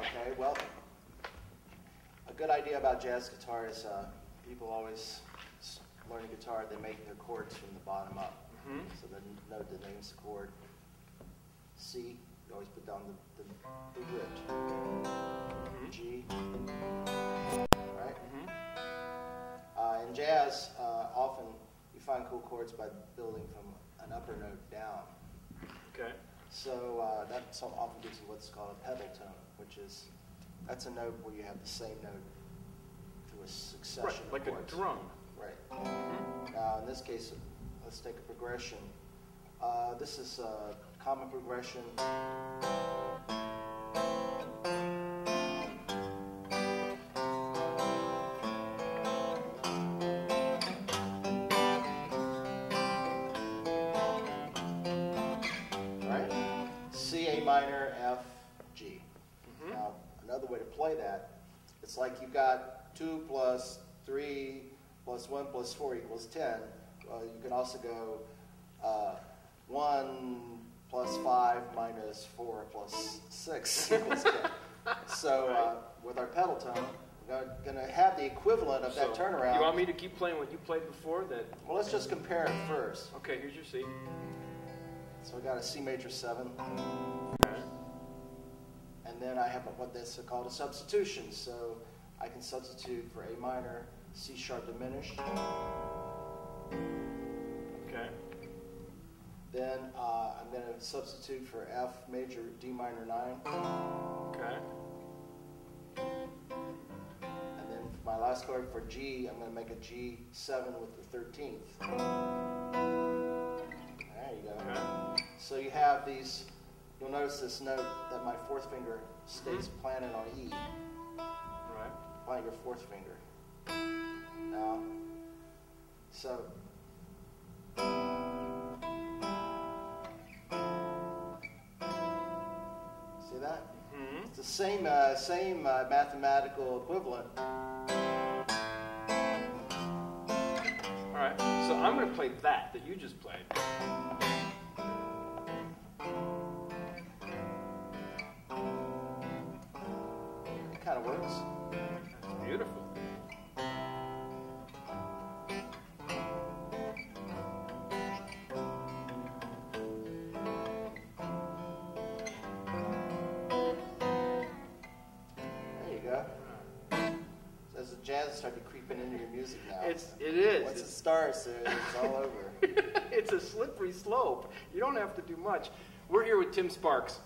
Okay, well, a good idea about jazz guitar is people always learn a guitar, they make their chords from the bottom up. So the note that names the chord, C, you always put down the root. G, right? In jazz, often you find cool chords by building from an upper note down. Okay. So that often gives you what's called a pedal tone, which is, that's a note where you have the same note through a succession of like chords. A drum. Right. Now, in this case, let's take a progression. This is a common progression. Right? C, A minor, F, G. Now, another way to play that, it's like you've got 2 plus 3 plus 1 plus 4 equals 10. You can also go 1 plus 5 minus 4 plus 6 equals 10. So with our pedal tone, we're going to have the equivalent of that turnaround. You want me to keep playing what you played before? Well, let's just compare it first. Okay, here's your C. So we got a C major 7. Okay. And then I have what that's called a substitution. So I can substitute for A minor, C sharp diminished. Okay. Then I'm going to substitute for F major, D minor 9. Okay. And then for my last chord for G, I'm going to make a G7 with the 13th. There you go. Okay. So you have these, you'll notice this note that my fourth finger stays planted on E. Right. Plant your fourth finger. Now, so see that? It's the same mathematical equivalent. All right. So I'm going to play that you just played. It kind of works. That's beautiful. Jazz started creeping into your music now. It is. Once it starts, it's all over. It's a slippery slope. You don't have to do much. We're here with Tim Sparks,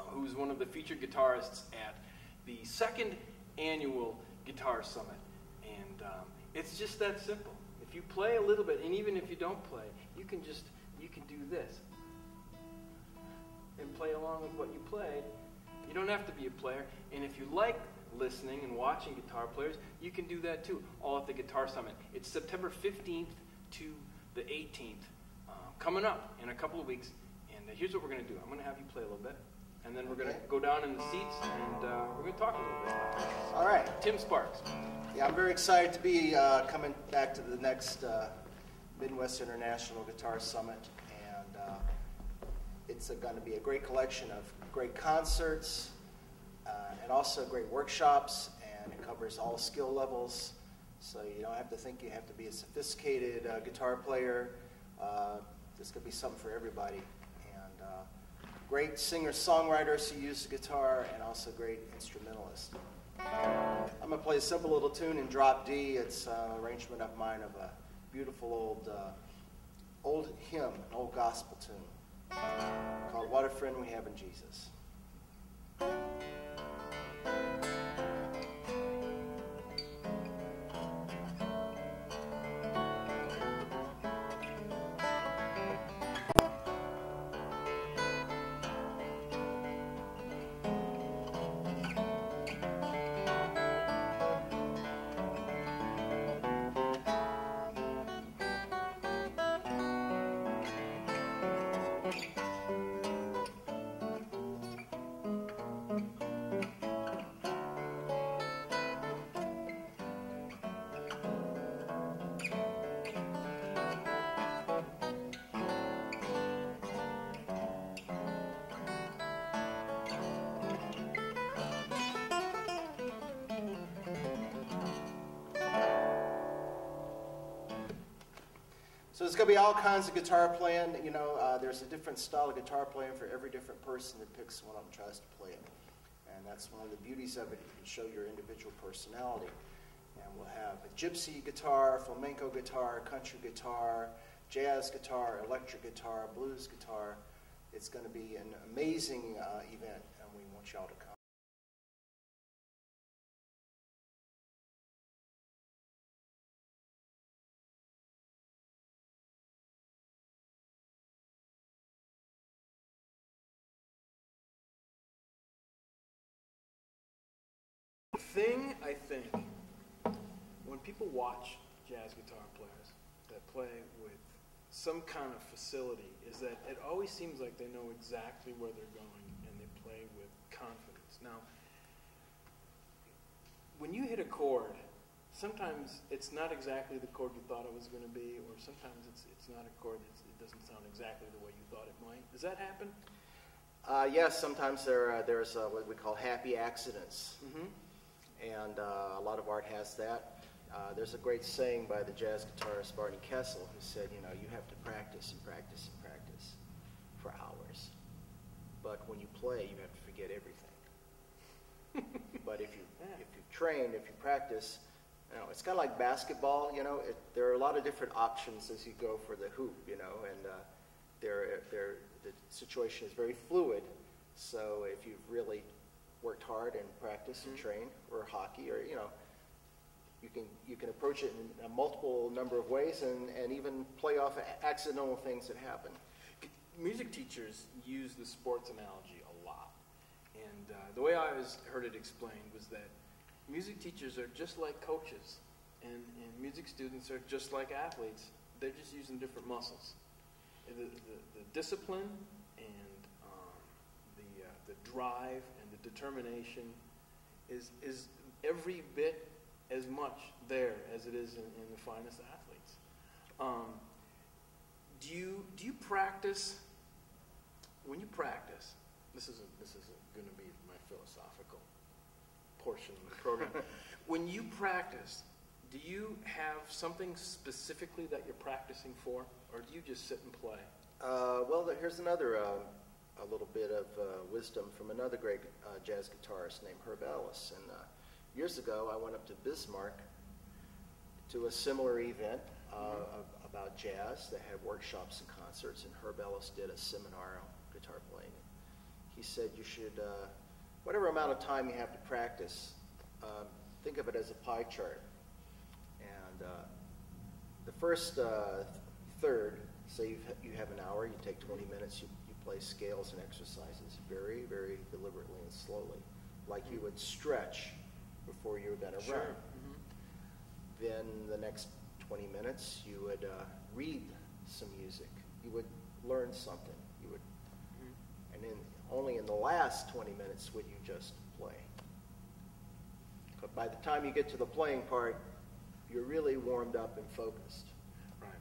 who's one of the featured guitarists at the second annual Guitar Summit. And it's just that simple. If you play a little bit, and even if you don't play, you can do this and play along with what you played. You don't have to be a player. And if you like listening and watching guitar players, you can do that too, all at the Guitar Summit. It's September 15th to the 18th, coming up in a couple of weeks. And here's what we're going to do. I'm going to have you play a little bit, and then we're going to go down in the seats, and we're going to talk a little bit. All right. Tim Sparks. Yeah, I'm very excited to be coming back to the next Midwest International Guitar Summit, and it's going to be a great collection of great concerts, and also great workshops, and it covers all skill levels. So you don't have to think you have to be a sophisticated guitar player. This could be something for everybody. And great singer-songwriters who use the guitar, and also great instrumentalists. I'm going to play a simple little tune in drop D. It's an arrangement of mine of a beautiful old hymn, an old gospel tune called What a Friend We Have in Jesus. So there's going to be all kinds of guitar playing. You know, there's a different style of guitar playing for every different person that picks one up and tries to play it. And that's one of the beauties of it. You can show your individual personality. And we'll have a gypsy guitar, flamenco guitar, country guitar, jazz guitar, electric guitar, blues guitar. It's going to be an amazing event, and we want y'all to come. Thing, I think, when people watch jazz guitar players that play with some kind of facility, is that it always seems like they know exactly where they're going and they play with confidence. Now, when you hit a chord, sometimes it's not exactly the chord you thought it was going to be, or sometimes it's not a chord it doesn't sound exactly the way you thought it might. Does that happen? Yes, sometimes there's what we call happy accidents. Mm-hmm. And a lot of art has that. There's a great saying by the jazz guitarist Barney Kessel who said, you know, you have to practice and practice and practice for hours. But when you play, you have to forget everything. But if you've trained, if you practice, you know, it's kind of like basketball, you know, there are a lot of different options as you go for the hoop, you know, and the situation is very fluid. So if you've really worked hard and practiced and trained, or hockey, or, you know, you can approach it in a multiple number of ways and even play off accidental things that happen. Music teachers use the sports analogy a lot. And the way I always heard it explained was that music teachers are just like coaches, and music students are just like athletes. They're just using different muscles. The discipline and the drive and the determination is every bit as much there as it is in the finest athletes. Do you practice? When you practice, this is going to be my philosophical portion of the program. When you practice, do you have something specifically that you're practicing for, or do you just sit and play? Well, here's another a little bit of wisdom from another great jazz guitarist named Herb Ellis. And years ago, I went up to Bismarck to a similar event about jazz that had workshops and concerts, and Herb Ellis did a seminar on guitar playing. He said you should, whatever amount of time you have to practice, think of it as a pie chart. And the first third, say you have an hour, you take 20 minutes, you play scales and exercises very, very deliberately and slowly, like you would stretch before you were going to run. Then the next 20 minutes, you would read some music. You would learn something. You would, and then only in the last 20 minutes would you just play. But by the time you get to the playing part, you're really warmed up and focused. Right.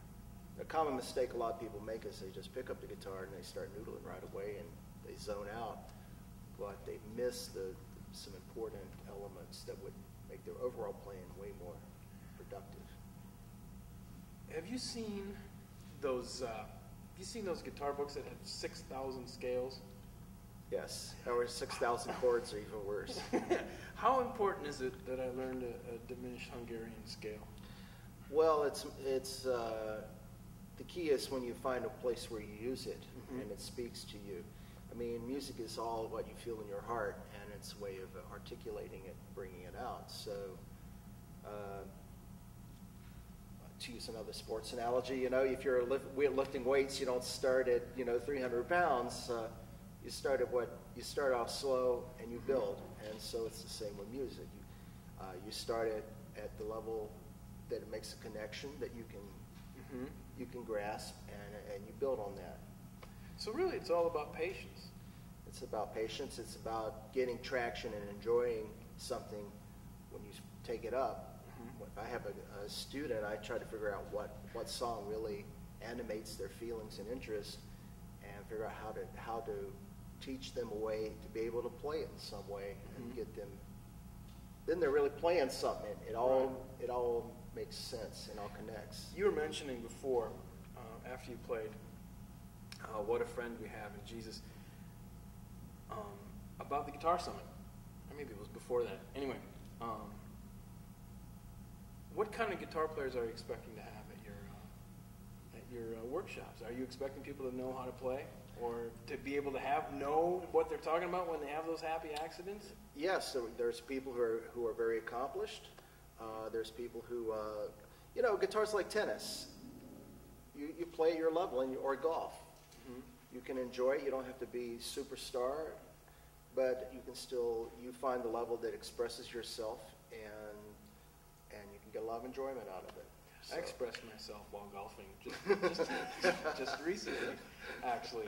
A common mistake a lot of people make is they just pick up the guitar and they start noodling right away and they zone out, but they miss some important elements that would make their overall playing way more productive. Have you seen those guitar books that have 6,000 scales? Yes, or 6,000 chords or even worse. How important is it that I learned a diminished Hungarian scale? Well, it's the key is when you find a place where you use it and it speaks to you. I mean, music is all what you feel in your heart, and it's a way of articulating it, bringing it out. So, to use another sports analogy, you know, if you're lifting weights, you don't start at 300 pounds. You start off slow and you build, and so it's the same with music. You start at the level that it makes a connection that you can grasp, and you build on that. So really, it's all about patience. It's about patience. It's about getting traction and enjoying something when you take it up. If I have a student, I try to figure out what song really animates their feelings and interest, and figure out how to teach them a way to be able to play it in some way and get them. Then they're really playing something. It all makes sense and all connects. You were mentioning before after you played What a Friend We Have in Jesus, about the Guitar Summit. Or maybe it was before that. Anyway, what kind of guitar players are you expecting to have at your workshops? Are you expecting people to know how to play, or to be able to know what they're talking about when they have those happy accidents? Yes, so there's people who are very accomplished. There's people who, guitar's like tennis. You play at your level, or golf. Mm-hmm. You can enjoy it. You don't have to be superstar, but you can still, you find the level that expresses yourself, and you can get a lot of enjoyment out of it. So. I expressed myself while golfing just recently, actually.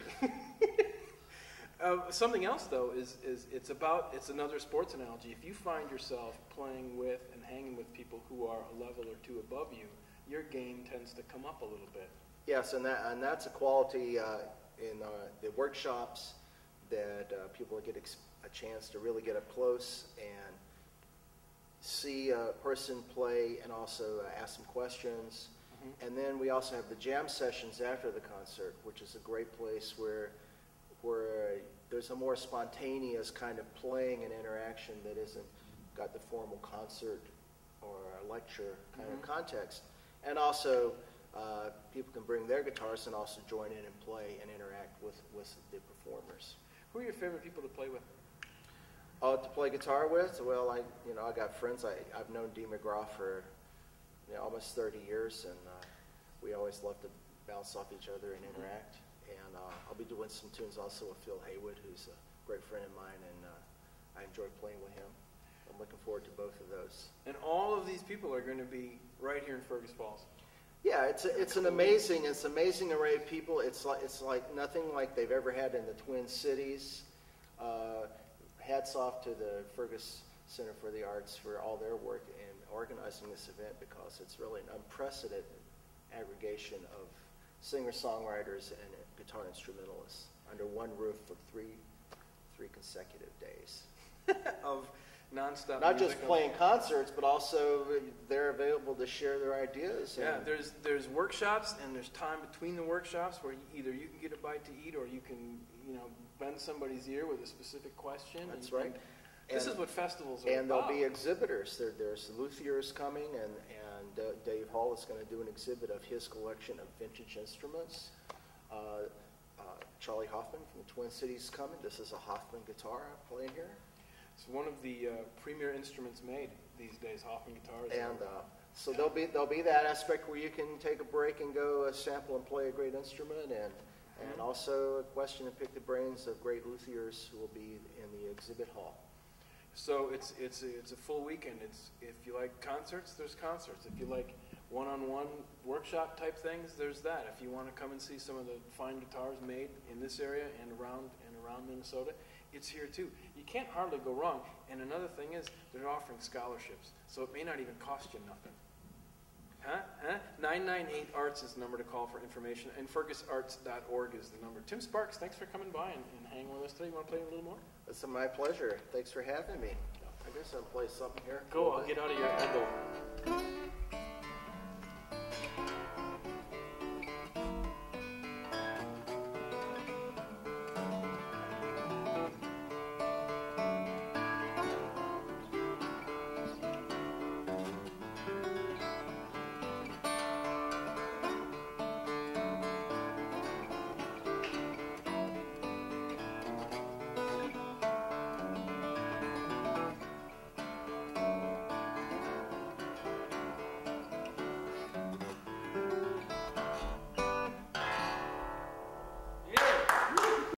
Something else, though, is it's another sports analogy. If you find yourself playing with and hanging with people who are a level or two above you, your game tends to come up a little bit. Yes, and that's a quality in the workshops that people get a chance to really get up close and see a person play, and also ask some questions. Mm-hmm. And then we also have the jam sessions after the concert, which is a great place where there's a more spontaneous kind of playing and interaction that isn't got the formal concert or a lecture kind of context. And also, people can bring their guitars and also join in and play and interact with the performers. Who are your favorite people to play with? To play guitar with? Well, I got friends. I've known Dee McGraw for almost 30 years, and we always love to bounce off each other and interact. And I'll be doing some tunes also with Phil Haywood, who's a great friend of mine, and I enjoy playing with him. I'm looking forward to both of those. And all of these people are going to be right here in Fergus Falls. Yeah, it's an amazing array of people. It's like nothing like they've ever had in the Twin Cities. Hats off to the Fergus Center for the Arts for all their work in organizing this event, because it's really an unprecedented aggregation of singer-songwriters and guitar instrumentalists under one roof for three consecutive days of nonstop. Not just playing concerts, but also they're available to share their ideas. Yeah, there's workshops, and there's time between the workshops where either you can get a bite to eat, or you can bend somebody's ear with a specific question. That's right. This is what festivals are about. And there'll be exhibitors. There's luthiers coming, and Dave Hall is going to do an exhibit of his collection of vintage instruments. Charlie Hoffman from the Twin Cities is coming. This is a Hoffman guitar I'm playing here. It's one of the premier instruments made these days, Hoffman guitars. And so there'll be that aspect where you can take a break and go sample and play a great instrument, and also a question and pick the brains of great luthiers who will be in the exhibit hall. So it's a full weekend. If you like concerts, there's concerts. If you like one-on-one workshop type things, there's that. If you want to come and see some of the fine guitars made in this area and around Minnesota, it's here too. You can't hardly go wrong. And another thing is, they're offering scholarships, so it may not even cost you nothing. 998-ARTS is the number to call for information, and fergusarts.org is the number. Tim Sparks, thanks for coming by and hanging with us today. You want to play a little more? It's my pleasure. Thanks for having me. I guess I'll play something here. Go, I'll get out of your elbow.